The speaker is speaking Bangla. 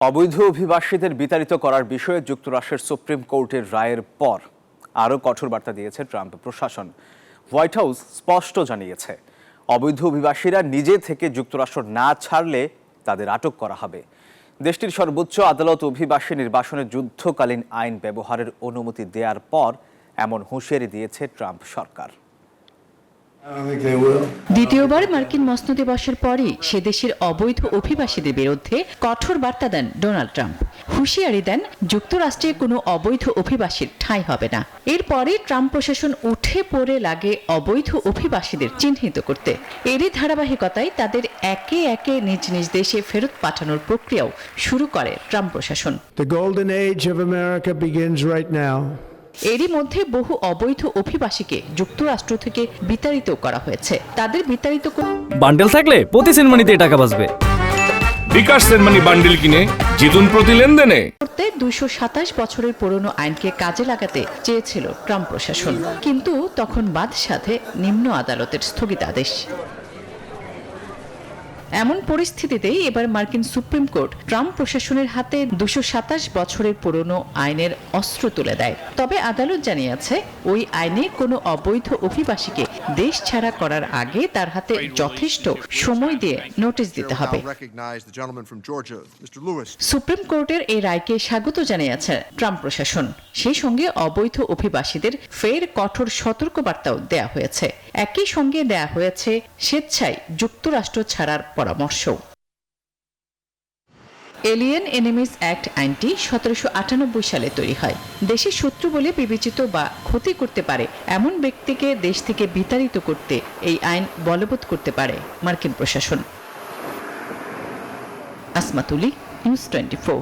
অবৈধ অভিবাসীদের বিতাড়িত করার বিষয়ে যুক্তরাষ্ট্রের সুপ্রিম কোর্টের রায়ের পর আরও কঠোর বার্তা দিয়েছে ট্রাম্প প্রশাসন। হোয়াইট হাউস স্পষ্ট জানিয়েছে, অবৈধ অভিবাসীরা নিজে থেকে যুক্তরাষ্ট্র না ছাড়লে তাদের আটক করা হবে। দেশটির সর্বোচ্চ আদালত অভিবাসী নির্বাসনে যুদ্ধকালীন আইন ব্যবহারের অনুমতি দেওয়ার পর এমন হুঁশিয়ারি দিয়েছে ট্রাম্প সরকার। দ্বিতীয়বার মার্কিন মসনদে বসার পরই সে দেশের অবৈধ অভিবাসীদের বিরুদ্ধে কঠোর বার্তা দেন ডোনাল্ড ট্রাম্প। হুঁশিয়ারি দেন, যুক্তরাষ্ট্রে কোনো অবৈধ অভিবাসীর ঠাঁই হবে না। এরপরে ট্রাম্প প্রশাসন উঠে পড়ে লাগে অবৈধ অভিবাসীদের চিহ্নিত করতে। এরই ধারাবাহিকতায় তাদের একে একে নিজ নিজ দেশে ফেরত পাঠানোর প্রক্রিয়াও শুরু করে ট্রাম্প প্রশাসন। The golden age of America begins right now. এরই মধ্যে বহু অবৈধ অভিবাসীকে যুক্তরাষ্ট্র থেকে বিতাড়িত করা হয়েছে। তাদের বিতাড়িত বান্ডেল থাকলে প্রতি সেনমানিতে টাকা বাঁচবে। বিকাশ সেনমানি বান্ডেল কিনে জিতুন প্রতি লেনদেনে। 227 বছরের পুরনো আইনকে কাজে লাগাতে চেয়েছিল ট্রাম্প প্রশাসন, কিন্তু তখন বাদ সাধে নিম্ন আদালতের স্থগিতাদেশ। এমন পরিস্থিতিতেই এবার মার্কিন সুপ্রিম কোর্ট ট্রাম্প প্রশাসনের হাতে 227 বছরের পুরনো আইনের অস্ত্র তুলে দেয়। তবে আদালত জানিয়েছে, ওই আইনে কোনো অবৈধ অভিবাসীকে দেশ ছাড়া করার আগে তার হাতে যথেষ্ট সময় দিয়ে নোটিশ দিতে হবে। সুপ্রিম কোর্টের এই রায়কে স্বাগত জানিয়েছে ট্রাম্প প্রশাসন। সেই সঙ্গে অবৈধ অভিবাসীদের ফের কঠোর সতর্কবার্তাও দেয়া হয়েছে। একই সঙ্গে দেয়া হয়েছে স্বেচ্ছায় যুক্তরাষ্ট্র ছাড়ার পরামর্শ। এলিয়েন এনিমিজ অ্যাক্ট আইনটি 1798 সালে তৈরি হয়। দেশের শত্রু বলে বিবেচিত বা ক্ষতি করতে পারে এমন ব্যক্তিকে দেশ থেকে বিতাড়িত করতে এই আইন বলবৎ করতে পারে মার্কিন প্রশাসন। আসমা তুলি, নিউজ 24।